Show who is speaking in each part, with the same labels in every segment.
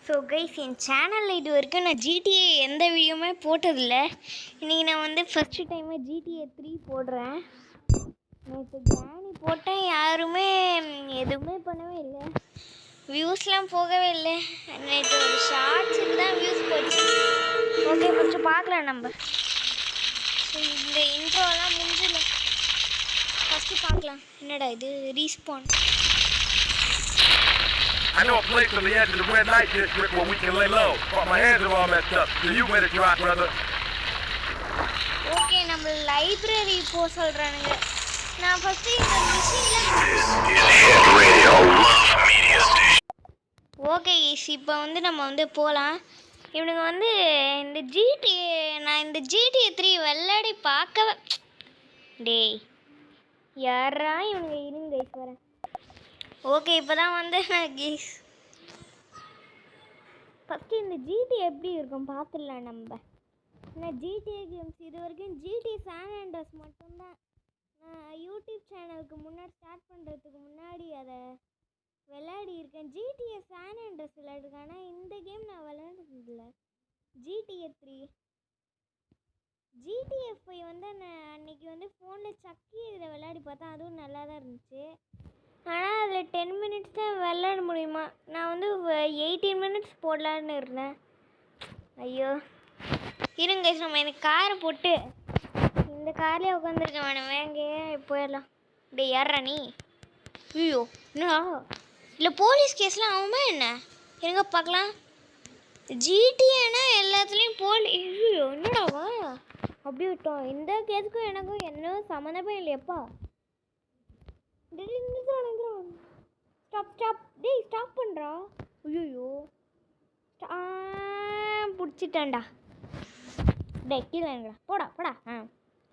Speaker 1: So guys, என் சேனலில் இது வரைக்கும் நான் ஜிடிஏ எந்த வீடியோவுமே போட்டதில்லை. இன்றைக்கி நான் வந்து ஃபஸ்ட்டு டைமாக ஜிடிஏ 3 போடுறேன். நேற்று கிராணி போட்டேன், யாருமே எதுவுமே பண்ணவே இல்லை, வியூஸ்லாம் போகவே இல்லை. நேற்று ஒரு ஷார்ட்ஸுக்கு தான் வியூஸ் போச்சு. ஓகே, ஃபஸ்ட்டு பார்க்கலாம் நம்ம. ஸோ இந்த இன்ட்ரோலாம் முடிஞ்சிடல, ஃபஸ்ட்டு பார்க்கலாம். என்னடா இது, respawn.
Speaker 2: I know a place on the edge of the red light district where we can lay low, but my hands are all messed up, so you better drop, brother.
Speaker 1: Okay, நம்ம library போக சொல்கிறானுங்க. நான் first இந்த மிஷினில் okay is, இப்போ வந்து நம்ம வந்து போகலாம். இவனுங்க வந்து இந்த நான் இந்த ஜிடிஏ 3 விளையாடி பார்க்கவே டேய் யாரா இவனுங்க, இருங்க கைஸ் வரேன். ஓகே, இப்போ தான் வந்து கைஸ் ஃபஸ்ட்டு இந்த ஜிடிஏ எப்படி இருக்கும் பார்த்துடலாம் நம்ம. நான் ஜிடிஏ கேம்ஸ் இது வரைக்கும் ஜிடிஏ சான் ஆண்ட்ரியாஸ் மட்டும்தான் நான் யூடியூப் சேனலுக்கு முன்னாடி ஸ்டார்ட் பண்ணுறதுக்கு முன்னாடி அதை விளையாடி இருக்கேன். ஜிடிஏ சான் ஆண்ட்ரியாஸ் விளையாடுறேன், ஆனால் இந்த கேம் நான் விளையாடுறதில்லை. ஜிடிஏ 3 ஜிடிஏ 5 வந்து நான் அன்றைக்கி வந்து ஃபோனில் சக்கி இதில் விளையாடி பார்த்தேன், அதுவும் நல்லா தான் இருந்துச்சு. ஆனால் அதில் 10 மினிட்ஸ் தான் விளையாட முடியுமா. நான் வந்து 18 மினிட்ஸ் போடலான்னு இருந்தேன். ஐயோ இருங்க, நம்ம எனக்கு காரை போட்டு இந்த கார்லேயே உட்காந்துருக்கேன். வேணும் வேங்கையே போயிடலாம். இப்படி ஏறா நீ. ஐயோ என்னடா, இல்லை போலீஸ் கேஸ்லாம் ஆகுமா என்ன? இருங்க பார்க்கலாம். ஜிடிஏனா எல்லாத்துலேயும் ஐயோ என்னடாவா அப்படி விட்டோம். இந்த கேஸுக்கும் எனக்கும் என்ன சம்மந்தமே இல்லையப்பா. ஸ்டாப் ஸ்டாப் டேய், ஸ்டாப் பண்ணுறா. ஐயோ பிடிச்சிட்டான்டா. டே கீழே எங்கடா, போடா போடா.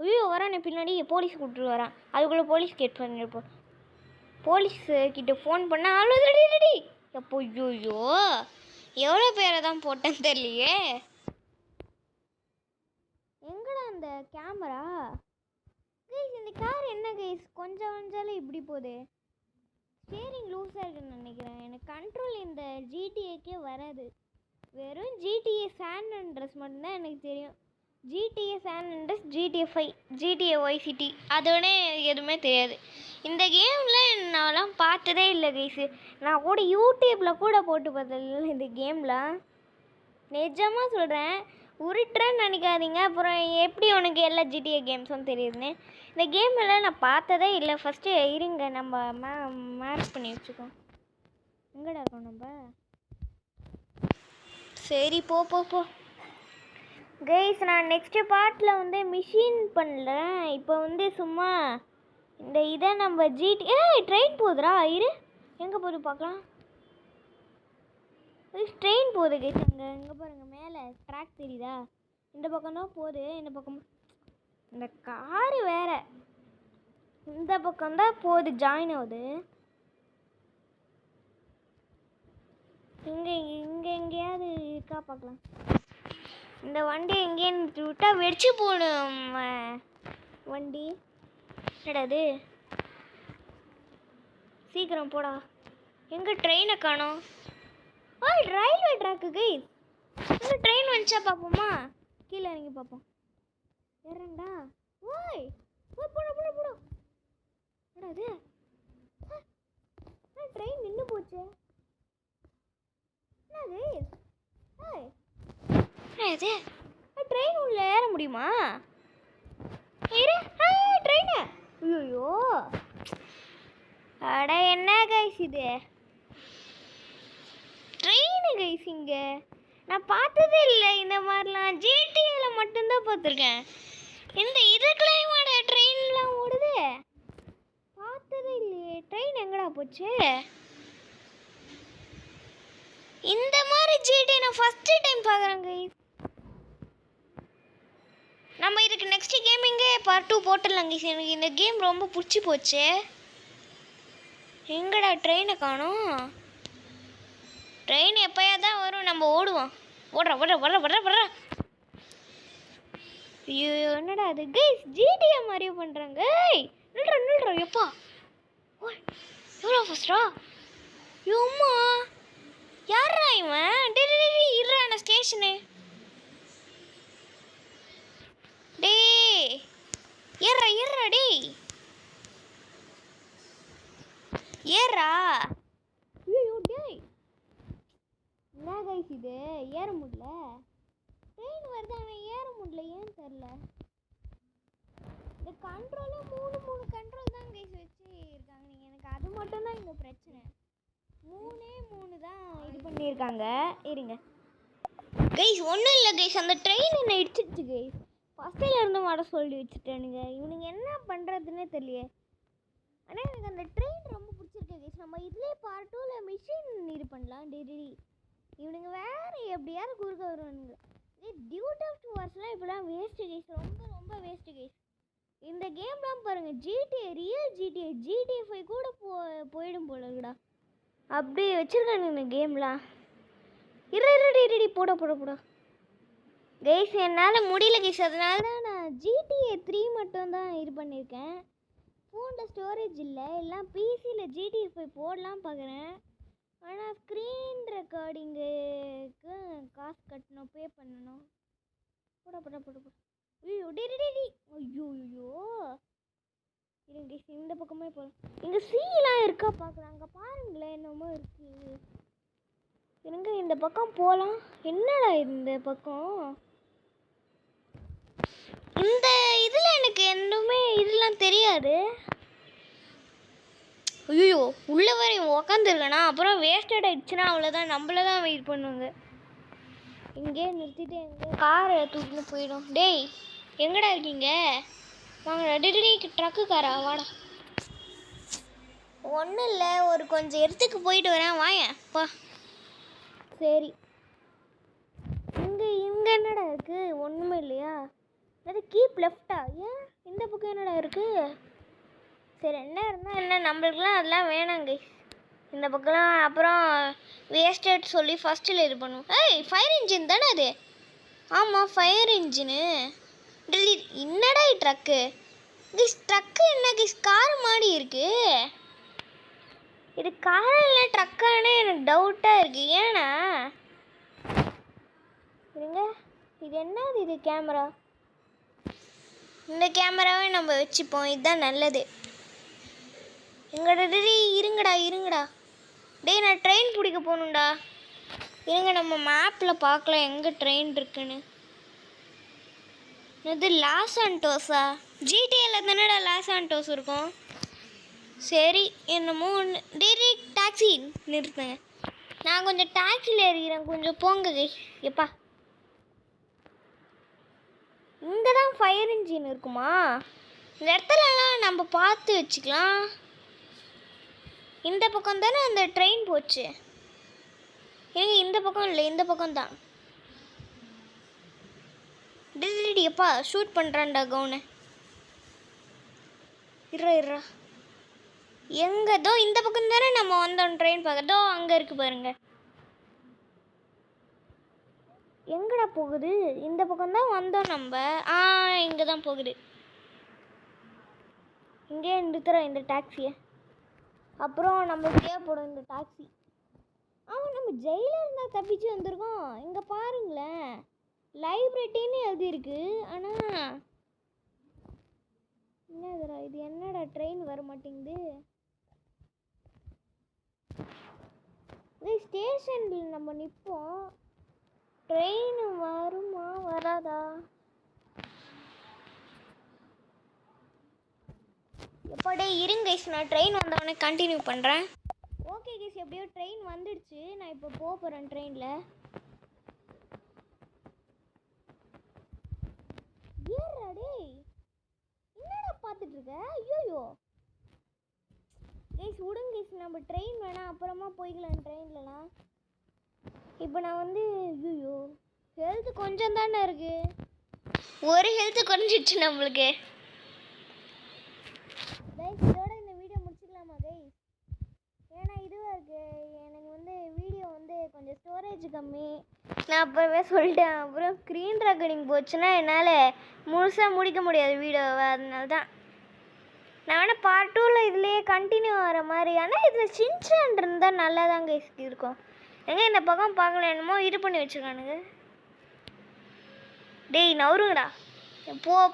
Speaker 1: ஐயோ வரானே பின்னாடி, போலீஸ் கூப்பிட்டு வரான். அதுக்குள்ளே போலீஸ் கேட் பண்ணிருப்போம். போலீஸ் கிட்ட ஃபோன் பண்ணால் அவ்வளோ ரெடி. எப்போ ஐயோ எவ்வளோ பேரை தான் போட்டேன்னு தெரியலையே. எங்கடா அந்த கேமரா? கைஸ் இந்த கார் என்ன கைஸ் கொஞ்சம் கொஞ்சம் இப்படி போகுது. ஸ்டேரிங் லூஸாக இருக்குன்னு நினைக்கிறேன். எனக்கு கண்ட்ரோல் இந்த ஜிடிஏக்கே வராது. வெறும் ஜிடிஏ சான் ஆண்ட்ரியாஸ் மட்டும்தான் எனக்கு தெரியும். GTA San Andreas, GTA 5, GTA Vice City, அதோட எதுவுமே தெரியாது. இந்த கேமில் நான்லாம் பார்த்ததே இல்லை கைஸு. நான் கூட யூடியூப்பில் கூட போட்டு பார்த்ததில்லை இந்த கேம்லாம். நிஜமாக சொல்கிறேன், உருட்டுறேன்னு நினைக்காதீங்க. அப்புறம் எப்படி உனக்கு எல்லா ஜிடிஏ கேம்ஸும் தெரியுதுன்னு. இந்த கேம் எல்லாம் நான் பார்த்ததே இல்லை. ஃபஸ்ட்டு இருங்க நம்ம மார்க் பண்ணி வச்சுக்கோம். எங்கடா இருக்கோம் நம்ம? சரி போ போ போ கைஸ். நான் நெக்ஸ்ட்டு பார்ட்டில் வந்து மிஷின் பண்ணலேன். இப்போ வந்து சும்மா இந்த இதை நம்ம ட்ரெயின் போகுதுரா. இரு, எங்கே போகுது பார்க்கலாம். ட்ரெயின் போகுது கைஸ். இங்கே பாருங்கள், மேலே ட்ராக் தெரியுதா? இந்த பக்கம் தான் போகுது. இந்த பக்கம் இந்த காரு வேறு இந்த பக்கம் தான் போகுது, ஜாயின் ஆகுது. இங்கே எங்கேயாவது இருக்கா பார்க்கலாம். இந்த வண்டி எங்கேன்னு விட்டால் வெடிச்சு போகணும் வண்டி. என்னடாது, சீக்கிரம் போடா. எங்கே ட்ரெயினை காணோம்? Railway track guys. எங்கே ட்ரெயின் வந்துச்சா பார்ப்போமா? கீழே இறங்கி பார்ப்போம். ஏறண்டா. ஓய் போடா போடா போடா. என்னது, ட்ரெயின் நின்று போச்சு. என்னது இது, ட்ரெயின் உள்ள ஏற முடியுமா? ட்ரெயினு. ஐயோ அட என்ன கைஸ் இது, ட்ரெயினு கைஸ். இங்கே நான் பார்த்ததே இல்லை இந்த மாதிரிலாம். ஜிடிஏல மட்டும்தான் பார்த்துருக்கேன். இந்த இதுக்குள்ளேயுமாட ட்ரெயின்லாம் ஓடுது, பார்த்ததே இல்லையே. ட்ரெயின் எங்கடா போச்சு? இந்த மாதிரி ஜிடிஏ நான் ஃபஸ்ட்டு டைம் பார்க்குறேன் கைஸ். நம்ம இதுக்கு நெக்ஸ்ட் கேமிங்கே பார்ட் 2 போட்டுடலாம் கைஸ். எனக்கு இந்த கேம் ரொம்ப பிடிச்சி போச்சு. எங்கடா ட்ரெயினை காணோம்? ட்ரெயின் எப்போயா தான் வரும், நம்ம ஓடுவோம். வர்ற. ஐயோ என்னடா அது கைஸ், ஜிடிஏ மாதிரியே பண்ணுறாங்க. நில்ற எப்பா, எவ்வளோ ஃபஸ்ட்டா? யோம்மா யாரா இவன்? டே அனிமேஷனு. டேய் ஏறா ஏறா டேய் ஏறா. ஐயோ டேய் என்ன கைஸ் இது ஏற முடியல. ட்ரெயின் வருது ஆனால் ஏற முடியல, ஏன்னு தெரில. இந்த கண்ட்ரோலும் மூணு கண்ட்ரோல் தான் கைஸ் வச்சு இருக்காங்க. நீங்கள் எனக்கு அது மட்டும் தான் இந்த பிரச்சனை. மூணு தான் இது பண்ணியிருக்காங்க. இருங்க கைஸ், ஒன்றும் இல்லை கைஸ், அந்த ட்ரெயின் என்ன இடிச்சிடுச்சு கைஸ். ஃபஸ்ட்டில் இருந்து வர சொல்லி வச்சுட்டேனுங்க. இவனுங்க என்ன பண்ணுறதுன்னே தெரியலையே. ஆனால் எனக்கு அந்த ட்ரெயின் ரொம்ப பிடிச்சிருக்கு கைஸ். நம்ம இதுலேயே பார்ட் 2ல் மிஷின் இது பண்ணலாம். டெய்லி இவனுங்க வேறு எப்படியாவது குறுக்க வருவானுங்க. டியூட் ஆஃப் வார்ஸ்லாம் இப்போலாம் வேஸ்ட்டு கைஸ், ரொம்ப வேஸ்ட்டு கைஸ். இந்த கேம்லாம் பாருங்கள், ஜிடிஏ ரியல் ஜிடிஏ 5 கூட போயிடும் போல இருக்குடா. அப்படி வச்சுருக்காங்க இந்த கேம்லாம். இருடி போட கைஸ், என்னால் முடியல கைஸ். அதனால தான் நான் ஜிடிஏ 3 மட்டும்தான் இது பண்ணியிருக்கேன். ஃபோனில் ஸ்டோரேஜ் இல்லை, எல்லாம் பிசியில் ஜிடிஏ 5 போடலாம் பார்க்குறேன். ஆனால் ஸ்க்ரீன் ரெக்கார்டிங்குக்கு காசு கட்டணும், பே பண்ணணும். போட ஐயோ டேடி ஐயோ இருங்க கைஸ், இந்த பக்கமே போகலாம். இங்கே சீலாம் இருக்கா பார்க்குறேன். அங்கே பாருங்களேன் என்னமோ இருக்குது. இருங்க இந்த பக்கம் போகலாம். என்னடா இந்த பக்கம்? இந்த இதில் எனக்கு இன்னுமே இதெல்லாம் தெரியாது. ஐயோ உள்ளே வர உக்காந்துருக்கேனா, அப்புறம் வேஸ்டட் ஆகிடுச்சுன்னா அவ்வளோதான், நம்மள தான் வெயிட் பண்ணுவாங்க. இங்கே நிறுத்திட்டு எங்கே காரை தூக்கின்னு போயிடும். டேய் எங்கடா இருக்கீங்க? வாங்கடா டெடி ட்ரக்கு காரா வாடா. ஒன்றும் இல்லை, ஒரு கொஞ்சம் இடத்துக்கு போயிட்டு வரேன், வாயப்பா. சரி இங்கே என்னடா இருக்குது? ஒன்றுமே இல்லையா? அது கீப் லெஃப்டா? ஏன் இந்த பக்கம் என்னடா இருக்குது? சரி என்ன இருந்தால் என்ன, நம்மளுக்குலாம் அதெல்லாம் வேணாங்க இந்த பக்கம்லாம். அப்புறம் வேஸ்டட் சொல்லி ஃபஸ்ட்டில் இது பண்ணுவோம். ஏய் ஃபயர் இன்ஜின் தானே அது? ஆமாம் ஃபயர் இன்ஜினு. டெல்லி என்னடா ட்ரக்கு ட்ரக்கு என்ன கார் மாடி இருக்கு. இது கார் இல்லை ட்ரக்கானே எனக்கு டவுட்டாக இருக்குது. ஏன்னா இருங்க, இது என்னது? இது கேமரா. இந்த கேமராவே நம்ம வச்சுப்போம், இதுதான் நல்லது. எங்கடா இருங்கடா டேய் நான் ட்ரெயின் பிடிக்க போகணுண்டா. இருங்க நம்ம மேப்பில் பார்க்கலாம் எங்கே ட்ரெயின் இருக்குன்னு. இது லாஸ் ஆண்டோஸா? ஜிடிஏல தானடா லாஸ் ஆண்டோஸ் இருக்கும். சரி என்னமோ ஒன்று. டேய் டாக்ஸி நிறுத்துங்க, நான் கொஞ்சம் டாக்ஸியில் ஏறிக்கிறேன், கொஞ்சம் போங்க கை. எப்பா இங்கே தான் ஃபயர் இன்ஜின் இருக்குமா? இந்த இடத்துலலாம் நம்ம பார்த்து வச்சுக்கலாம். இந்த பக்கம் தானே அந்த ட்ரெயின் போச்சு. ஏங்க இந்த பக்கம் இல்லை, இந்த பக்கம் தான். எப்பா ஷூட் பண்ணுறான்டா கவுனை. இருறா எங்கதோ இந்த பக்கம் தானே நம்ம வந்தோம் ட்ரெயின் பார்க்கதோ, அங்கே இருக்கு பாருங்க. எங்கடா போகுது? இந்த பக்கம் தான் வந்தோம் நம்ம. இங்கே தான் போகுது. இங்கே நிறுத்துறோம் இந்த டாக்ஸியை. அப்புறம் நம்ம தேவைப்படும் இந்த டாக்ஸி. ஆமாம் நம்ம ஜெயிலில் இருந்தால் தப்பிச்சு வந்திருக்கோம். இங்கே பாருங்களேன் லைப்ரரின்னு எழுதியிருக்கு. ஆனால் என்னதுடா இது? என்னடா ட்ரெயின் வர மாட்டேங்குது? ஸ்டேஷனில் நம்ம நிற்போம், ட்ரெயின் வருமா வராதா? எப்படே இருங்க கைஸ், நான் ட்ரெயின் வந்தவொடனே கண்டினியூ பண்ணுறேன். ஓகே கைஸ், எப்படியோ ட்ரெயின் வந்துடுச்சு. நான் இப்போ போக போகிறேன் ட்ரெயினில். ஏறா டேய், என்னடா பார்த்துட்ருக்க? ஐயோயோ கைஸ் விடுங்க கைஸ், நம்ம ட்ரெயின் வேணாம், அப்புறமா போய்க்கலாம் ட்ரெயின்லலாம். இப்போ நான் வந்து ஐயோ ஹெல்த்து கொஞ்சம் தானே இருக்குது. ஒரு ஹெல்த்து குறைஞ்சிடுச்சு நம்மளுக்கு. கைஸ் இதோட இந்த வீடியோ முடிச்சுக்கலாமா கைஸ்? ஏன்னா இதுவாக இருக்குது எனக்கு வந்து வீடியோ வந்து கொஞ்சம் ஸ்டோரேஜ் கம்மி. நான் அப்போவே சொல்லிட்டேன். அப்புறம் ஸ்க்ரீன் ரெக்கார்டிங் போச்சுன்னா என்னால் முழுசாக முடிக்க முடியாது வீடியோவை. அதனால தான் நான் வேணால் பார்ட் 2ல் இதுலேயே கண்டினியூ ஆகிற மாதிரி. ஆனால் இதில் சின்சான் இருந்தால் நல்லா தான் கைஸ் இருக்கும். எங்கே இந்த பக்கம் பார்க்கல, என்னமோ இது பண்ணி வச்சுருக்கானுங்க. டேய் நவருங்கடா.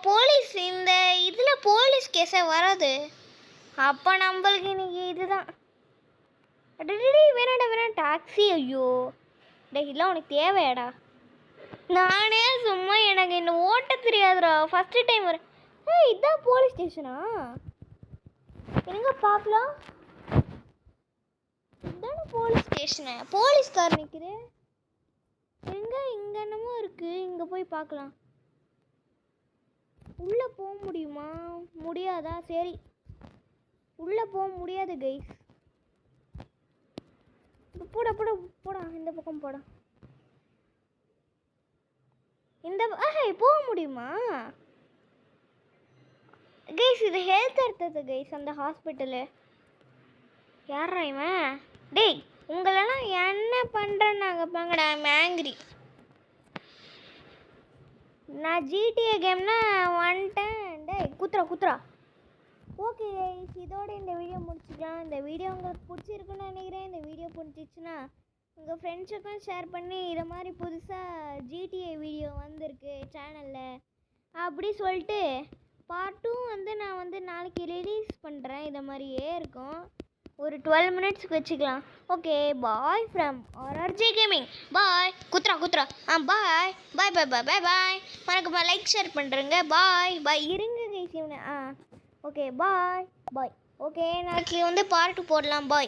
Speaker 1: போலீஸ் இந்த இதில் போலீஸ் கேஸே வராது. அப்போ நம்மளுக்கு இன்னைக்கு இதுதான். டேய் வேணாடா டாக்ஸி. ஐயோ டேய் இதெல்லாம் உனக்கு தேவையாடா? நானே சும்மா எனக்கு இன்னும் ஓட்ட தெரியாதுடா. ஃபஸ்ட்டு டைம் வரேன். இதுதான் போலீஸ் ஸ்டேஷனா? எங்க பார்க்கலாம். இதுதானே போலீஸ் ஸ்டேஷனு. போலீஸ்கார் நிற்குது எங்க? இங்கே என்னமோ இருக்குது. இங்கே போய் பார்க்கலாம். உள்ளே போக முடியுமா? முடியாதா? சரி உள்ளே போக முடியாது கைஸ். போடா போடா போடா, இந்த பக்கம் போடா. இந்த போக முடியுமா கைஸ்? இது ஹெல்த் எடுத்தது கைஸ், அந்த ஹாஸ்பிட்டலு. யாரா இவன்? டேய் உங்களெல்லாம் என்ன பண்ணுறேன்னாங்க பாங்கடா. மேங்கிரி நான் ஜிடிஏ கேம்னா வந்துட்டேன். டேய் குத்துறா. ஓகே கைஸ், இதோட இந்த வீடியோ முடிச்சுக்கலாம். இந்த வீடியோ உங்களுக்கு பிடிச்சிருக்குன்னு நினைக்கிறேன். இந்த வீடியோ பிடிச்சிச்சுன்னா உங்கள் ஃப்ரெண்ட்ஸுக்கும் ஷேர் பண்ணி இதை மாதிரி புதுசாக ஜிடிஏ வீடியோ வந்திருக்கு சேனலில் அப்படி சொல்லிட்டு பார்ட் 2 வந்து நான் வந்து நாளைக்கு ரிலீஸ் பண்ணுறேன். இதை மாதிரியே இருக்கும். ஒரு 12 மினிட்ஸ்க்கு வச்சுக்கலாம். Okay bye from RRJ gaming. Bye. குத்துறா. Bye bye bye bye bye bye. மறக்காம லைக் ஷேர் பண்ணுறேங்க. பாய் இருங்க கைஸ் இவனை. Okay bye. ஓகே நாளைக்கு வந்து பார்ட் 2 போடலாம். பாய்.